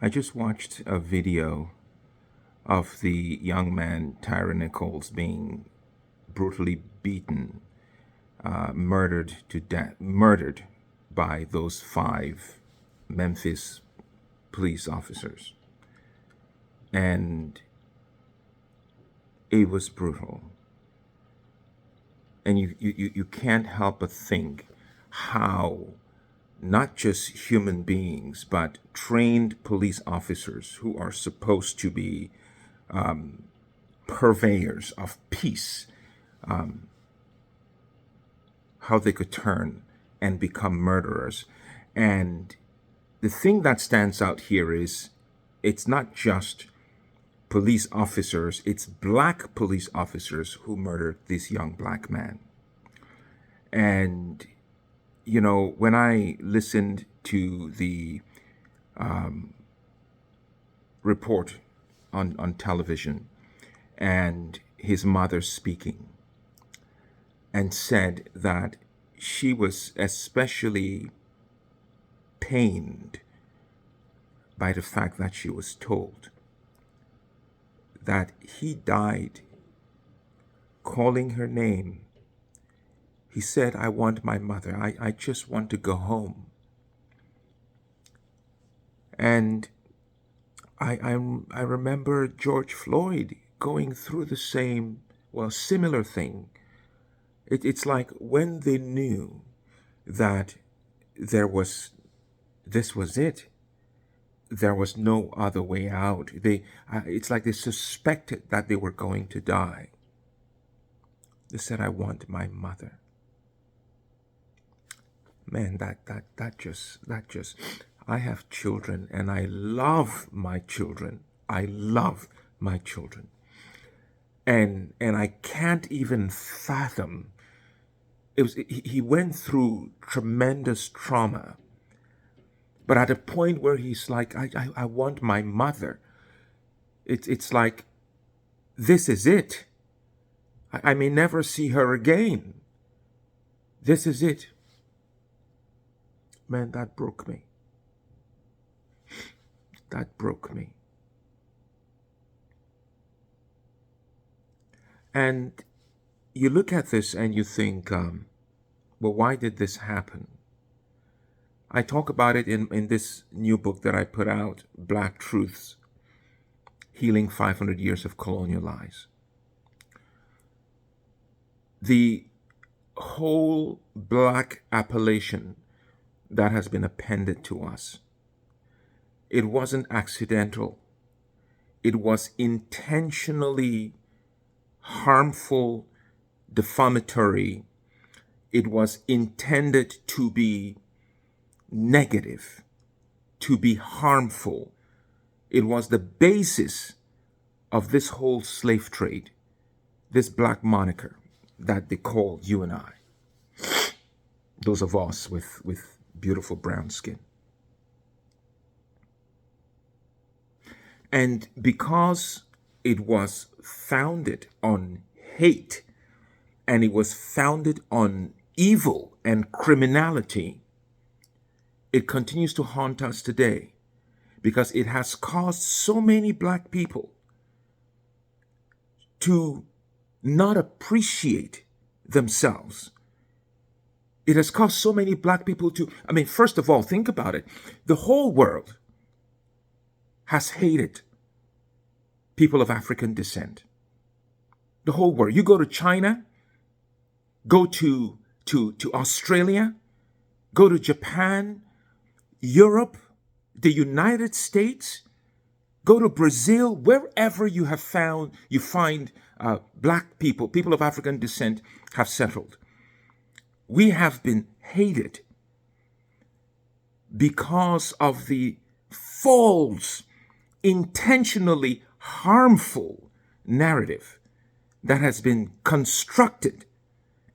I just watched a video of the young man Tyre Nichols being brutally beaten, murdered to death, murdered by those five Memphis police officers, and it was brutal. And you can't help but think how not just human beings, but trained police officers who are supposed to be purveyors of peace, how they could turn and become murderers. And the thing that stands out here is it's not just police officers, it's black police officers who murdered this young black man. And, when I listened to the report on television and his mother speaking and said that she was especially pained by the fact that she was told that he died calling her name. He said, "I want my mother. I just want to go home." And I remember George Floyd going through the same, similar thing. It's like when they knew that this was it, there was no other way out. It's like they suspected that they were going to die. They said, "I want my mother." Man, that just I have children and I love my children. I love my children. And I can't even fathom. He went through tremendous trauma. But at a point where he's like, I want my mother. It's like, this is it. I may never see her again. This is it. Man, that broke me. That broke me. And you look at this and you think, why did this happen? I talk about it in this new book that I put out, Black Truths, Healing 500 Years of Colonial Lies. The whole black appellation that has been appended to us, it wasn't accidental. It was intentionally harmful, defamatory. It was intended to be negative, to be harmful. It was the basis of this whole slave trade, this black moniker that they call you and I, those of us with beautiful brown skin. And because it was founded on hate and it was founded on evil and criminality, it continues to haunt us today because it has caused so many black people to not appreciate themselves. It has caused so many black people to, first of all, think about it. The whole world has hated people of African descent. The whole world. You go to China, go to Australia, go to Japan, Europe, the United States, go to Brazil, wherever you find black people of African descent have settled. We have been hated because of the false, intentionally harmful narrative that has been constructed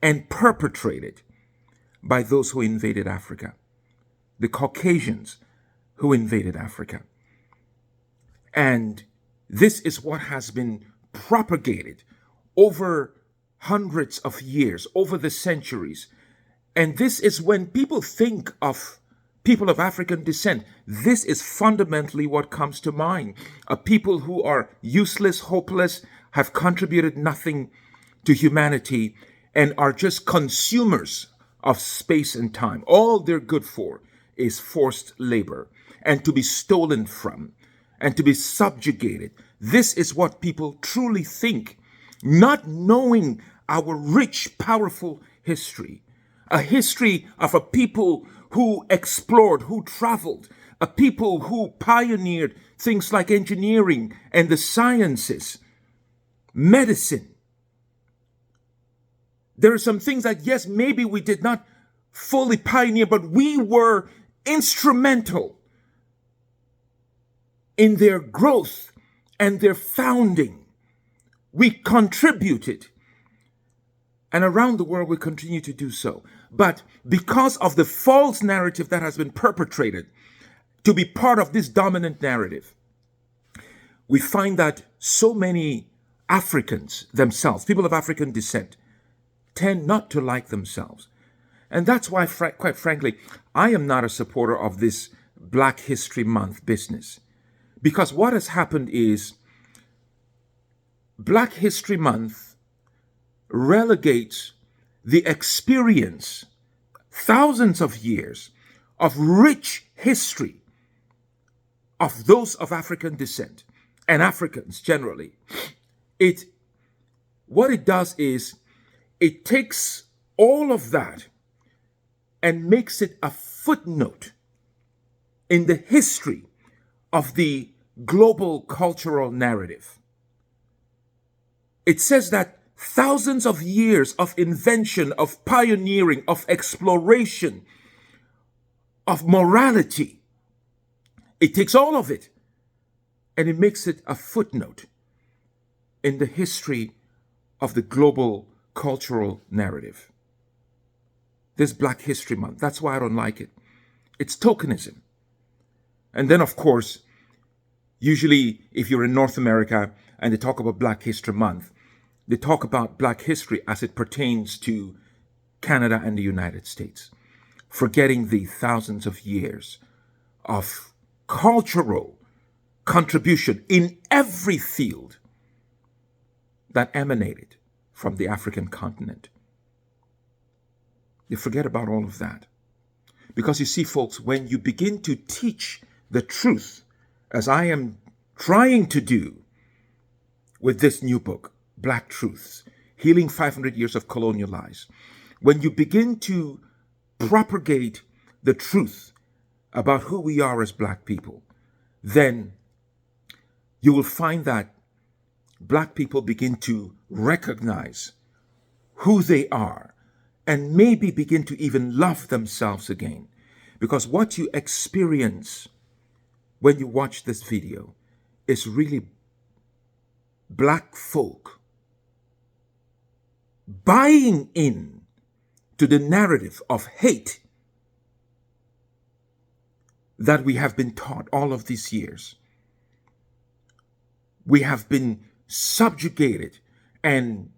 and perpetrated by those who invaded Africa, the Caucasians who invaded Africa. And this is what has been propagated over hundreds of years, over the centuries. And this is when people think of people of African descent, this is fundamentally what comes to mind. A people who are useless, hopeless, have contributed nothing to humanity, and are just consumers of space and time. All they're good for is forced labor and to be stolen from and to be subjugated. This is what people truly think, not knowing our rich, powerful history, a history of a people who explored, who traveled, a people who pioneered things like engineering and the sciences, medicine. There are some things that, yes, maybe we did not fully pioneer, but we were instrumental in their growth and their founding. We contributed. And around the world, we continue to do so. But because of the false narrative that has been perpetrated to be part of this dominant narrative, we find that so many Africans themselves, people of African descent, tend not to like themselves. And that's why, quite frankly, I am not a supporter of this Black History Month business. Because what has happened is Black History Month relegates the experience, thousands of years of rich history of those of African descent and Africans generally. What it does is it takes all of that and makes it a footnote in the history of the global cultural narrative. It says that thousands of years of invention, of pioneering, of exploration, of morality, it takes all of it and it makes it a footnote in the history of the global cultural narrative. This Black History Month, that's why I don't like it. It's tokenism. And then, of course, usually if you're in North America and they talk about Black History Month, they talk about Black history as it pertains to Canada and the United States, forgetting the thousands of years of cultural contribution in every field that emanated from the African continent. They forget about all of that. Because you see, folks, when you begin to teach the truth, as I am trying to do with this new book, Black Truths, Healing 500 Years of Colonial Lies, when you begin to propagate the truth about who we are as Black people, then you will find that Black people begin to recognize who they are and maybe begin to even love themselves again. Because what you experience when you watch this video is really Black folk buying in to the narrative of hate that we have been taught all of these years. We have been subjugated and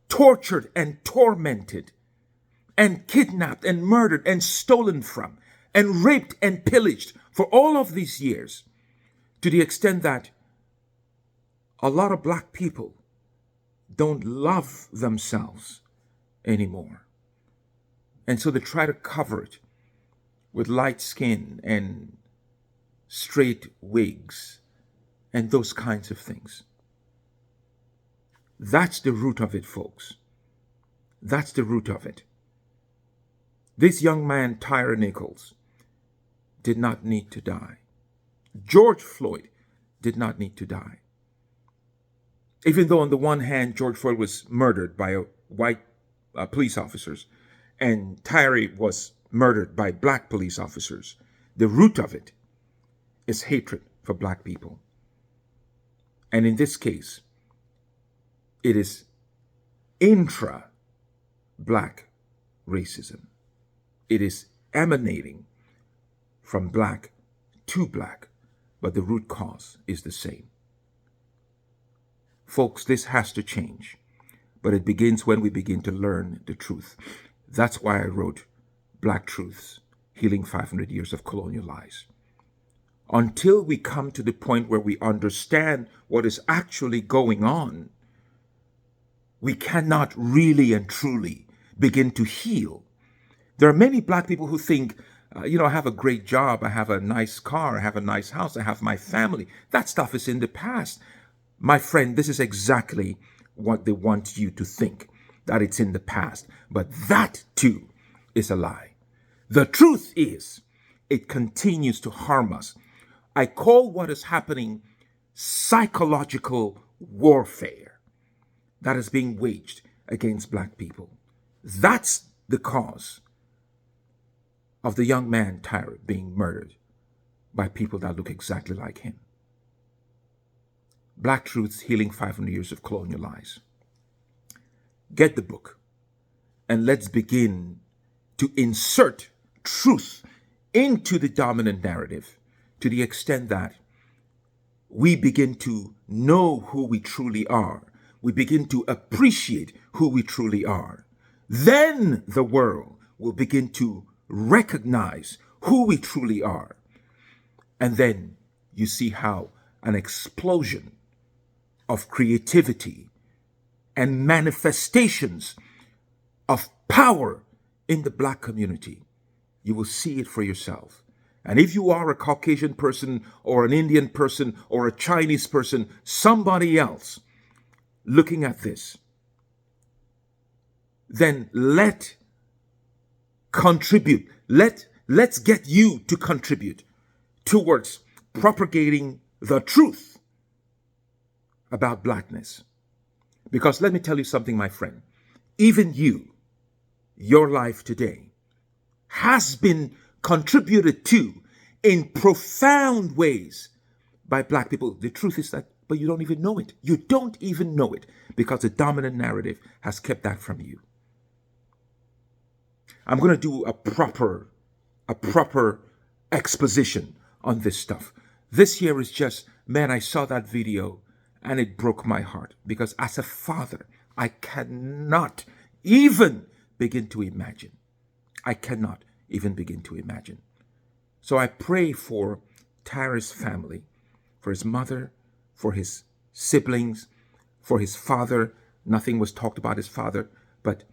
tortured and tormented and kidnapped and murdered and stolen from and raped and pillaged for all of these years, to the extent that a lot of Black people don't love themselves anymore. And so they try to cover it with light skin and straight wigs and those kinds of things. That's the root of it, folks. That's the root of it. This young man, Tyre Nichols, did not need to die. George Floyd did not need to die. Even though on the one hand, George Floyd was murdered by white police officers and Tyre was murdered by Black police officers, the root of it is hatred for Black people. And in this case, it is intra-Black racism. It is emanating from Black to Black, but the root cause is the same. Folks, this has to change, but it begins when we begin to learn the truth. That's why I wrote Black Truths, Healing 500 Years of Colonial Lies. Until we come to the point where we understand what is actually going on, we cannot really and truly begin to heal. There are many black people who think, I have a great job, I have a nice car, I have a nice house, I have my family. That stuff is in the past. My friend, this is exactly what they want you to think, that it's in the past. But that too is a lie. The truth is, it continues to harm us. I call what is happening psychological warfare that is being waged against black people. That's the cause of the young man Tyre being murdered by people that look exactly like him. Black Truths, Healing 500 Years of Colonial Lies. Get the book and let's begin to insert truth into the dominant narrative to the extent that we begin to know who we truly are. We begin to appreciate who we truly are. Then the world will begin to recognize who we truly are. And then you see how an explosion of creativity and manifestations of power in the black community. You will see it for yourself. And if you are a Caucasian person or an Indian person or a Chinese person, somebody else looking at this, then let's get you to contribute towards propagating the truth about blackness. Because let me tell you something, my friend, even your life today has been contributed to in profound ways by black people. The truth is that, but you don't even know it. You don't even know it because the dominant narrative has kept that from you. I'm going to do a proper exposition on this stuff. This here is just, man, I saw that video and it broke my heart because as a father, I cannot even begin to imagine. I cannot even begin to imagine. So I pray for Tyre's family, for his mother, for his siblings, for his father. Nothing was talked about his father, but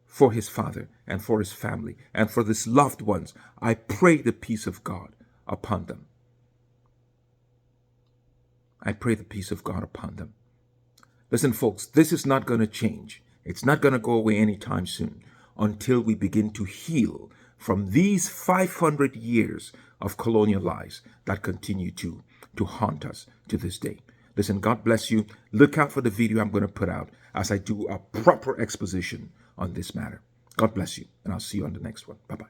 for his father and for his family and for his loved ones, I pray the peace of God upon them. I pray the peace of God upon them. Listen, folks, this is not going to change. It's not going to go away anytime soon until we begin to heal from these 500 years of colonial lies that continue to haunt us to this day. Listen, God bless you. Look out for the video I'm going to put out as I do a proper exposition on this matter. God bless you, and I'll see you on the next one. Bye-bye.